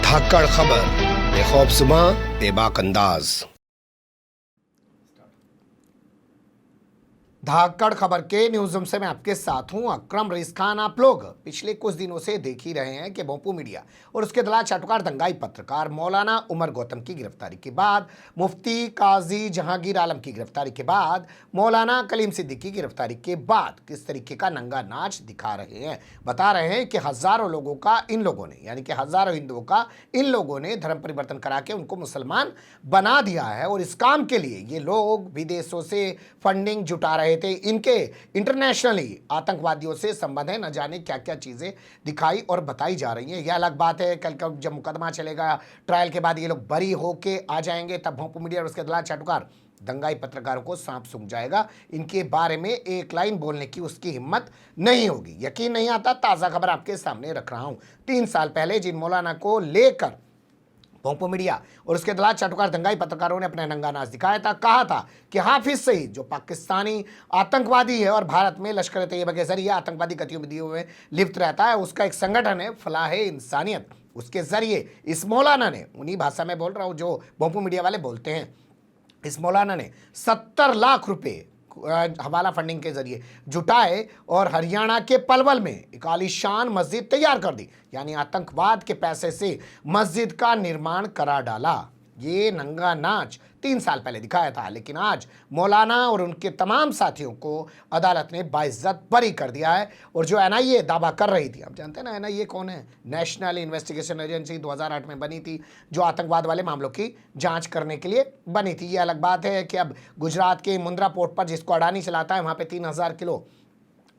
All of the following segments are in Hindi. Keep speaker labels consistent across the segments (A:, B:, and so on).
A: धाकड़ खबर, बेखौफजुमा बेबाक अंदाज। धाकड़ खबर के न्यूज रूम से मैं आपके साथ हूं अकरम रईस खान। आप लोग पिछले कुछ दिनों से देख ही रहे हैं कि भोंपू मीडिया और उसके दलाल चाटुकार दंगाई पत्रकार मौलाना उमर गौतम की गिरफ्तारी के बाद, मुफ्ती काजी जहांगीर आलम की गिरफ्तारी के बाद, मौलाना कलीम सिद्दीकी की गिरफ्तारी के बाद किस तरीके का नंगा नाच दिखा रहे हैं। बता रहे हैं कि हजारों लोगों का इन लोगों ने, यानी कि हजारों हिंदुओं का इन लोगों ने धर्म परिवर्तन करा के उनको मुसलमान बना दिया है और इस काम के लिए ये लोग विदेशों से फंडिंग जुटा रहे थे। इनके इंटरनेशनली आतंकवादियों से संबंध है, न जाने क्या क्या चीजें दिखाई और बताई जा रही हैं। यह अलग बात है, कल का जब मुकदमा चलेगा, ट्रायल के बाद ये लोग बरी होके आ जाएंगे, तब भोंपू मीडिया और उसके दलाल चाटुकार दंगाई पत्रकारों को सांप सूंघ जाएगा। इनके बारे में एक लाइन बोलने की उसकी हिम्मत नहीं होगी। यकीन नहीं आता, ताजा खबर आपके सामने रख रहा हूं। 3 साल पहले जिन मौलाना को लेकर भोंपू मीडिया और उसके दलाल चाटुकार दंगाई पत्रकारों ने अपना नंगा नाच दिखाया था, कहा था कि हाफिज सईद जो पाकिस्तानी आतंकवादी है और भारत में लश्कर तैयबा के जरिए आतंकवादी गतिविधियों में लिप्त रहता है, उसका एक संगठन है फलाहे इंसानियत। उसके जरिए इस मौलाना ने, उन्हीं भाषा में बोल रहा हूं जो भोंपू मीडिया वाले बोलते हैं, इस मौलाना ने 70 लाख रुपए हवाला फंडिंग के जरिए जुटाए और हरियाणा के पलवल में एक आलीशान मस्जिद तैयार कर दी, यानी आतंकवाद के पैसे से मस्जिद का निर्माण करा डाला। ये नंगा नाच 3 साल पहले दिखाया था, लेकिन आज मौलाना और उनके तमाम साथियों को अदालत ने बाइज्जत बरी कर दिया है। और जो एनआईए दावा कर रही थी, आप जानते हैं ना एनआईए कौन है? नेशनल इन्वेस्टिगेशन एजेंसी 2008 में बनी थी, जो आतंकवाद वाले मामलों की जांच करने के लिए बनी थी। ये अलग बात है कि अब गुजरात के मुंद्रा पोर्ट पर, जिसको अडानी चलाता है, वहाँ पे 3000 किलो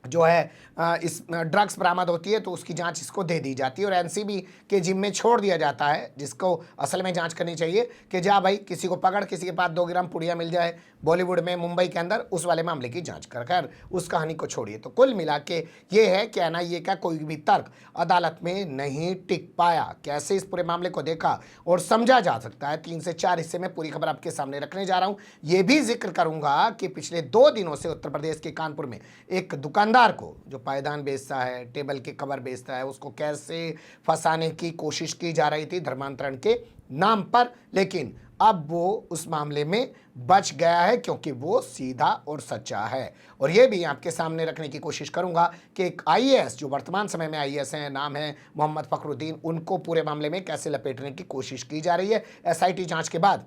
A: जो है इस ड्रग्स बरामद होती है, तो उसकी जांच इसको दे दी जाती है और एनसीबी के जिम्मे छोड़ दिया जाता है, जिसको असल में जांच करनी चाहिए कि जा भाई किसी को पकड़, किसी के पास 2 ग्राम पुड़िया मिल जाए बॉलीवुड में, मुंबई के अंदर, उस वाले मामले की जांच कर कर उस कहानी को छोड़िए। तो कुल मिला के ये है कि एनआईए का कोई भी तर्क अदालत में नहीं टिक पाया। कैसे इस पूरे मामले को देखा और समझा जा सकता है, 3 से 4 हिस्से में पूरी खबर आपके सामने रखने जा रहा हूं। ये भी जिक्र करूंगा कि पिछले 2 दिनों से उत्तर प्रदेश के कानपुर में एक दुकानदार को, जो पायदान बेचता है, टेबल के कवर बेचता है, उसको कैसे फंसाने की कोशिश की जा रही थी धर्मांतरण के नाम पर, लेकिन अब वो उस मामले में बच गया है क्योंकि वो सीधा और सच्चा है। और ये भी आपके सामने रखने की कोशिश करूंगा कि एक आईएएस, जो वर्तमान समय में आईएएस हैं, नाम है मोहम्मद फखरुद्दीन, उनको पूरे मामले में कैसे लपेटने की कोशिश की जा रही है। एसआईटी जांच के बाद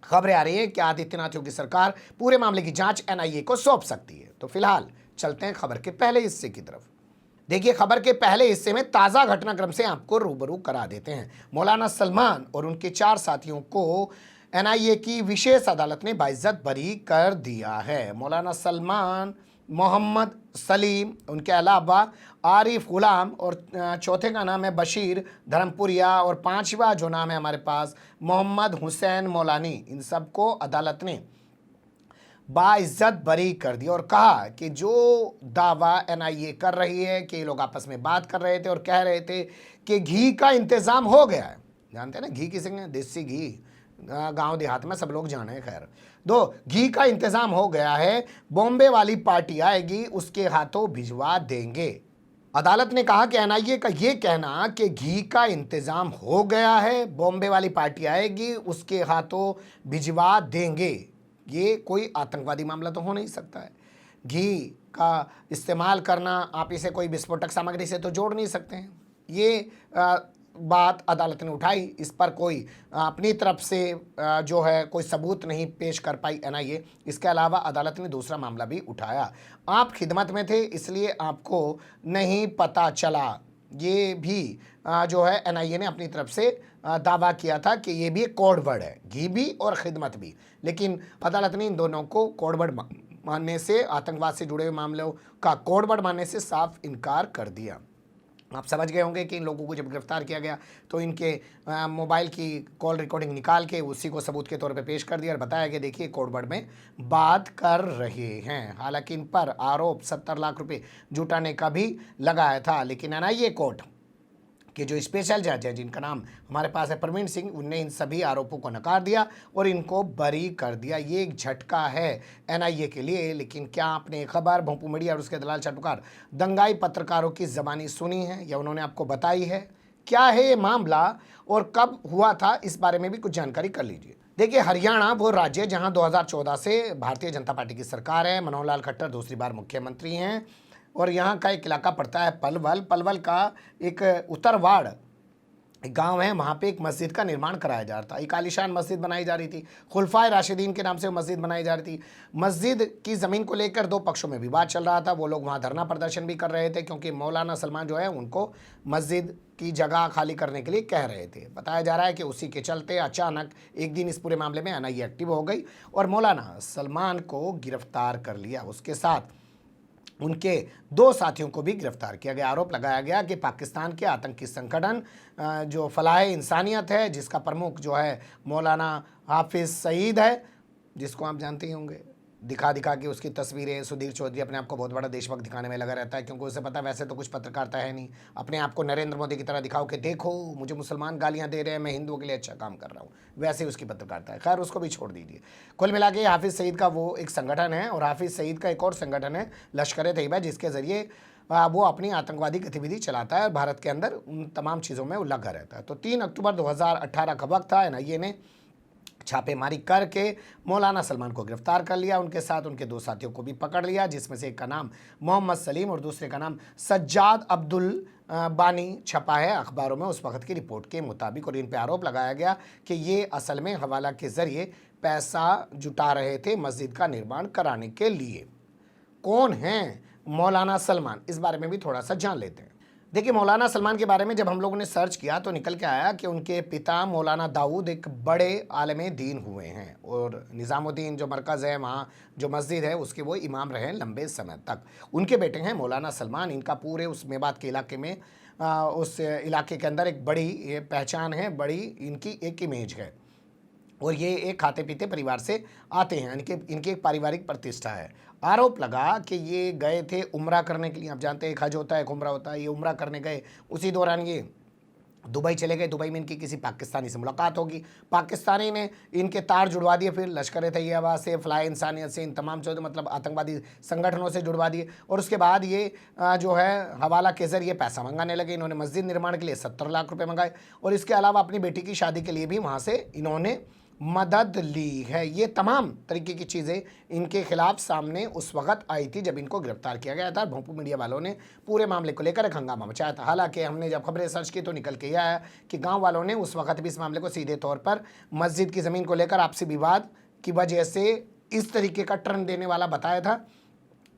A: खबरें आ रही है कि आदित्यनाथ योगी सरकार पूरे मामले की जांच एनआईए को सौंप सकती है। तो फिलहाल चलते हैं खबर के पहले हिस्से की तरफ। देखिए, खबर के पहले हिस्से में ताज़ा घटनाक्रम से आपको रूबरू करा देते हैं। मौलाना सलमान और उनके 4 साथियों को एनआईए की विशेष अदालत ने बाइज्जत बरी कर दिया है। मौलाना सलमान, मोहम्मद सलीम, उनके अलावा आरिफ गुलाम और चौथे का नाम है बशीर धर्मपुरिया और 5वां जो नाम है हमारे पास मोहम्मद हुसैन मौलानी, इन सबको अदालत ने बाइज्जत बरी कर दिया और कहा कि जो दावा एनआईए कर रही है कि ये लोग आपस में बात कर रहे थे और कह रहे थे कि घी का इंतज़ाम हो गया है। जानते हैं ना घी किसे कहते हैं? देसी घी, गांव देहात में सब लोग जाने। खैर, घी का इंतज़ाम हो गया है, बॉम्बे वाली पार्टी आएगी उसके हाथों भिजवा देंगे। अदालत ने कहा कि एनआईए का ये कहना कि घी का इंतज़ाम हो गया है, बॉम्बे वाली पार्टी आएगी उसके हाथों भिजवा देंगे, ये कोई आतंकवादी मामला तो हो नहीं सकता है। घी का इस्तेमाल करना, आप इसे कोई विस्फोटक सामग्री से तो जोड़ नहीं सकते हैं। ये बात अदालत ने उठाई, इस पर कोई अपनी तरफ से जो है कोई सबूत नहीं पेश कर पाई एनआईए। इसके अलावा अदालत ने दूसरा मामला भी उठाया, आप खिदमत में थे इसलिए आपको नहीं पता चला। ये भी जो है एनआईए ने अपनी तरफ से दावा किया था कि ये भी एक कोड वर्ड है, घी भी और खिदमत भी, लेकिन अदालत ने इन दोनों को कोड वर्ड मानने से, आतंकवाद से जुड़े हुए मामलों का कोड वर्ड मानने से साफ इनकार कर दिया। आप समझ गए होंगे कि इन लोगों को जब गिरफ्तार किया गया तो इनके मोबाइल की कॉल रिकॉर्डिंग निकाल के उसी को सबूत के तौर पे पेश कर दिया और बताया कि देखिए कोड वर्ड में बात कर रहे हैं। हालांकि इन पर आरोप 70 लाख रुपए जुटाने का भी लगाया था, लेकिन एनआईए कोर्ट कि जो स्पेशल जज है, जिनका नाम हमारे पास है प्रवीण सिंह, उनने इन सभी आरोपों को नकार दिया और इनको बरी कर दिया। ये एक झटका है एनआईए के लिए। लेकिन क्या आपने खबर भोंपू मीडिया और उसके दलाल चाटुकार दंगाई पत्रकारों की ज़बानी सुनी है या उन्होंने आपको बताई है क्या है ये मामला और कब हुआ था, इस बारे में भी कुछ जानकारी कर लीजिए। देखिए, हरियाणा वो राज्य है जहां 2014 से भारतीय जनता पार्टी की सरकार है। मनोहर लाल खट्टर दूसरी बार मुख्यमंत्री हैं और यहाँ का एक इलाका पड़ता है पलवल। पलवल का एक उत्तरवाड़ एक गांव है, वहाँ पे एक मस्जिद का निर्माण कराया जा रहा था। एक आलीशान मस्जिद बनाई जा रही थी, खुलफाए राशिदीन के नाम से वो मस्जिद बनाई जा रही थी। मस्जिद की ज़मीन को लेकर दो पक्षों में विवाद चल रहा था। वो लोग वहाँ धरना प्रदर्शन भी कर रहे थे क्योंकि मौलाना सलमान जो है उनको मस्जिद की जगह खाली करने के लिए कह रहे थे। बताया जा रहा है कि उसी के चलते अचानक एक दिन इस पूरे मामले में एनआईए एक्टिव हो गई और मौलाना सलमान को गिरफ्तार कर लिया। उसके साथ उनके दो साथियों को भी गिरफ्तार किया गया। आरोप लगाया गया कि पाकिस्तान के आतंकी संगठन जो फलाहे इंसानियत है, जिसका प्रमुख जो है मौलाना हाफिज़ सईद है, जिसको आप जानते ही होंगे, दिखा दिखा के उसकी तस्वीरें। सुधीर चौधरी अपने आप को बहुत बड़ा देशभक्त दिखाने में लगा रहता है क्योंकि उसे पता है वैसे तो कुछ पत्रकारिता है नहीं। अपने आप को नरेंद्र मोदी की तरह दिखाओ कि देखो मुझे मुसलमान गालियां दे रहे हैं, मैं हिंदुओं के लिए अच्छा काम कर रहा हूँ, वैसे ही उसकी पत्रकारिता है। खैर, उसको भी छोड़ दीजिए। कुल मिला के हाफिज़ सईद का वो एक संगठन है और हाफिज़ सईद का एक और संगठन है लश्कर-ए-तैयबा, जिसके ज़रिए वो अपनी आतंकवादी गतिविधि चलाता है और भारत के अंदर उन तमाम चीज़ों में वो लगा रहता है। तो 3 अक्टूबर 2018 का वक्त था। एनआईए ने छापेमारी करके मौलाना सलमान को गिरफ्तार कर लिया। उनके साथ उनके दो साथियों को भी पकड़ लिया, जिसमें से एक का नाम मोहम्मद सलीम और दूसरे का नाम सज्जाद अब्दुल बानी छपा है अखबारों में उस वक्त की रिपोर्ट के मुताबिक। और इन पर आरोप लगाया गया कि ये असल में हवाला के ज़रिए पैसा जुटा रहे थे मस्जिद का निर्माण कराने के लिए। कौन हैं मौलाना सलमान, इस बारे में भी थोड़ा सा जान लेते हैं। देखिए, मौलाना सलमान के बारे में जब हम लोगों ने सर्च किया तो निकल के आया कि उनके पिता मौलाना दाऊद एक बड़े आलिम दीन हुए हैं और निज़ामुद्दीन जो मरकज़ है, वहाँ जो मस्जिद है, उसके वो इमाम रहे लंबे समय तक। उनके बेटे हैं मौलाना सलमान। इनका पूरे उस मेवात के इलाके में उस इलाके के अंदर एक बड़ी पहचान है, बड़ी इनकी एक इमेज है और ये एक खाते पीते परिवार से आते हैं। इनकी एक पारिवारिक प्रतिष्ठा है। आरोप लगा कि ये गए थे उम्रा करने के लिए। आप जानते हैं एक हज होता है, एक उम्रा होता है। ये उम्रा करने गए, उसी दौरान ये दुबई चले गए। दुबई में इनकी किसी पाकिस्तानी से मुलाकात होगी। पाकिस्तानी ने इनके तार जुड़वा दिए, फिर लश्कर-ए-तैयबा से, फलाह इंसानियत से, इन तमाम चीज़ों मतलब आतंकवादी संगठनों से जुड़वा दिए। और उसके बाद ये जो है हवाला के ज़रिए पैसा मंगाने लगे। इन्होंने मस्जिद निर्माण के लिए 70 लाख रुपये मंगाए और इसके अलावा अपनी बेटी की शादी के लिए भी वहाँ से इन्होंने मदद ली है। ये तमाम तरीके की चीज़ें इनके खिलाफ सामने उस वक्त आई थी जब इनको गिरफ्तार किया गया था। भोंपू मीडिया वालों ने पूरे मामले को लेकर एक हंगामा मचाया था। हालांकि हमने जब खबरें सर्च की तो निकल के यह आया कि गांव वालों ने उस वक्त भी इस मामले को सीधे तौर पर मस्जिद की ज़मीन को लेकर आपसी विवाद की वजह से इस तरीके का टर्न देने वाला बताया था।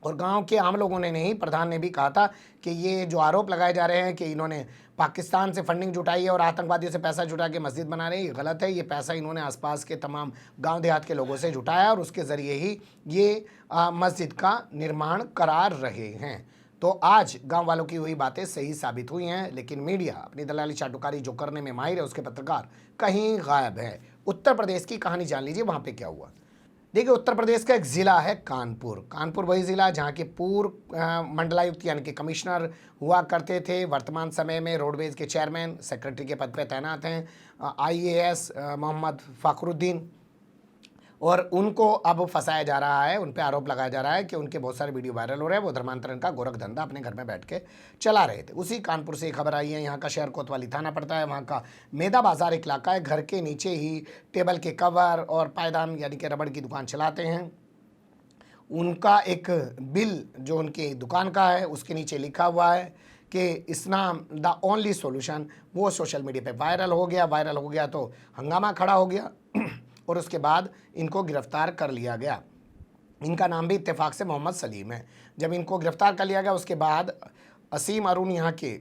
A: और गांव के आम लोगों ने नहीं, प्रधान ने भी कहा था कि ये जो आरोप लगाए जा रहे हैं कि इन्होंने पाकिस्तान से फंडिंग जुटाई है और आतंकवादियों से पैसा जुटा के मस्जिद बना रहे हैं, ये गलत है। ये पैसा इन्होंने आसपास के तमाम गांव देहात के लोगों से जुटाया और उसके ज़रिए ही ये मस्जिद का निर्माण करा रहे हैं। तो आज गांव वालों की हुई बातें सही साबित हुई हैं, लेकिन मीडिया अपनी दलाली चाटुकारी जो करने में माहिर है, उसके पत्रकार कहीं गायब है। उत्तर प्रदेश की कहानी जान लीजिए, वहाँ पर क्या हुआ। देखिए, उत्तर प्रदेश का एक ज़िला है कानपुर। कानपुर वही ज़िला जहाँ के पूर्व मंडलायुक्त यानी कि कमिश्नर हुआ करते थे। वर्तमान समय में रोडवेज़ के चेयरमैन सेक्रेटरी के पद पर तैनात हैं आईएएस मोहम्मद फ़खरुद्दीन। और उनको अब फंसाया जा रहा है, उन पे आरोप लगाया जा रहा है कि उनके बहुत सारे वीडियो वायरल हो रहे हैं। वो धर्मांतरण का गोरख धंधा अपने घर में बैठ के चला रहे थे। उसी कानपुर से खबर आई है। यहाँ का शहर कोतवाली थाना पड़ता है। वहाँ का मेदा बाजार एक इलाका है। घर के नीचे ही टेबल के कवर और पायदान यानी कि रबड़ की दुकान चलाते हैं। उनका एक बिल जो उनकी दुकान का है उसके नीचे लिखा हुआ है कि इस्लाम द ओनली सॉल्यूशन। वो सोशल मीडिया पे वायरल हो गया तो हंगामा खड़ा हो गया और उसके बाद इनको गिरफ्तार कर लिया गया। इनका नाम भी इत्तेफाक से मोहम्मद सलीम है। जब इनको गिरफ्तार कर लिया गया उसके बाद असीम अरुण यहाँ के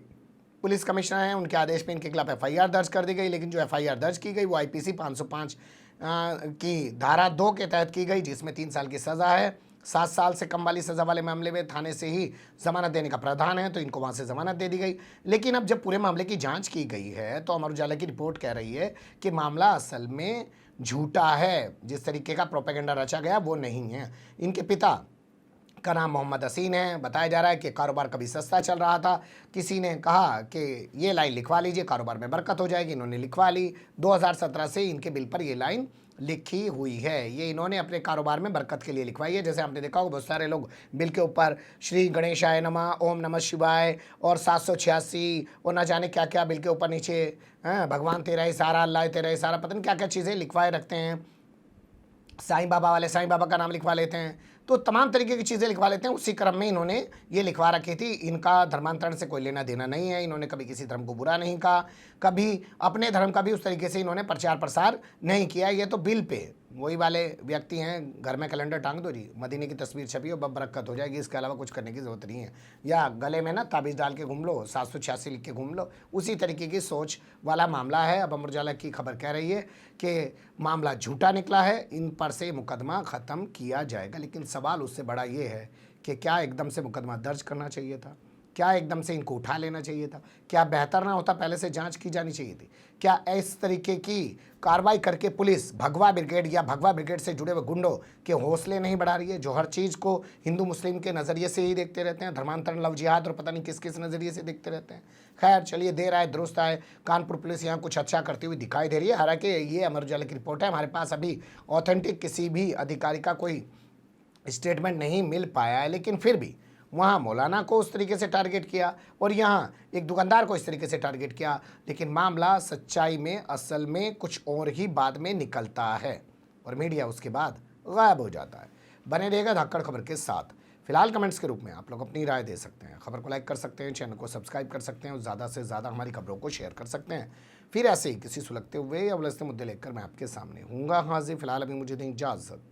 A: पुलिस कमिश्नर हैं, उनके आदेश पे इनके खिलाफ एफआईआर दर्ज कर दी गई। लेकिन जो एफआईआर दर्ज की गई वो आईपीसी 505 की धारा 2 के तहत की गई, जिसमें 3 साल की सज़ा है। 7 साल से कम वाली सज़ा वाले मामले में थाने से ही ज़मानत देने का प्रावधान है, तो इनको वहाँ से ज़मानत दे दी गई। लेकिन अब जब पूरे मामले की जांच की गई है तो अमर उजाला की रिपोर्ट कह रही है कि मामला असल में झूठा है। जिस तरीके का प्रोपेगेंडा रचा गया वो नहीं है। इनके पिता का नाम मोहम्मद हसीन है। बताया जा रहा है कि कारोबार कभी सस्ता चल रहा था। किसी ने कहा कि ये लाइन लिखवा लीजिए, कारोबार में बरकत हो जाएगी। इन्होंने लिखवा ली। 2017 से इनके बिल पर ये लाइन लिखी हुई है। ये इन्होंने अपने कारोबार में बरकत के लिए लिखवाई है। जैसे आपने देखा होगा बहुत सारे लोग बिल के ऊपर श्री गणेशाय नमः, ओम नमः शिवाय और 786 और ना जाने क्या क्या बिल के ऊपर नीचे भगवान तेरा ही सारा, अल्लाह तेरा ही सारा, पता नहीं क्या क्या चीज़ें लिखवाए रखते हैं। साईं बाबा वाले साईं बाबा का नाम लिखवा लेते हैं, तो तमाम तरीके की चीज़ें लिखवा लेते हैं। उसी क्रम में इन्होंने ये लिखवा रखी थी। इनका धर्मांतरण से कोई लेना देना नहीं है। इन्होंने कभी किसी धर्म को बुरा नहीं कहा, कभी अपने धर्म का भी उस तरीके से इन्होंने प्रचार प्रसार नहीं किया। ये तो बिल पे वही वाले व्यक्ति हैं, घर में कैलेंडर टांग दो जी, मदीने की तस्वीर छपी हो, बरकत हो जाएगी, इसके अलावा कुछ करने की ज़रूरत नहीं है। या गले में ना ताबीज़ डाल के घूम लो, 786 लिख के घूम लो, उसी तरीके की सोच वाला मामला है। अब अमर उजाला की खबर कह रही है कि मामला झूठा निकला है, इन पर से मुकदमा ख़त्म किया जाएगा। लेकिन सवाल उससे बड़ा ये है कि क्या एकदम से मुकदमा दर्ज करना चाहिए था? क्या एकदम से इनको उठा लेना चाहिए था? क्या बेहतर ना होता, पहले से जांच की जानी चाहिए थी? क्या इस तरीके की कार्रवाई करके पुलिस भगवा ब्रिगेड या भगवा ब्रिगेड से जुड़े हुए गुंडों के हौसले नहीं बढ़ा रही है, जो हर चीज़ को हिंदू मुस्लिम के नज़रिए से ही देखते रहते हैं, धर्मांतरण, लव जिहाद और पता नहीं किस किस नज़रिए से देखते रहते हैं? खैर चलिए, देर आए दुरुस्त आए। कानपुर पुलिस यहाँ कुछ अच्छा करती हुई दिखाई दे रही है। हालांकि ये अमर उजाला की रिपोर्ट है, हमारे पास अभी ऑथेंटिक किसी भी अधिकारी का कोई स्टेटमेंट नहीं मिल पाया है, लेकिन फिर भी वहाँ मौलाना को उस तरीके से टारगेट किया और यहाँ एक दुकानदार को इस तरीके से टारगेट किया। लेकिन मामला सच्चाई में असल में कुछ और ही बाद में निकलता है और मीडिया उसके बाद गायब हो जाता है। बने रहेगा धाकड़ खबर के साथ। फिलहाल कमेंट्स के रूप में आप लोग अपनी राय दे सकते हैं, खबर को लाइक कर सकते हैं, चैनल को सब्सक्राइब कर सकते हैं और ज़्यादा से ज़्यादा हमारी खबरों को शेयर कर सकते हैं। फिर ऐसे ही किसी सुलगते हुए या उलझते मुद्दे लेकर मैं आपके सामने हूँगा हाजिर। फिलहाल अभी मुझे दें इजाज़त।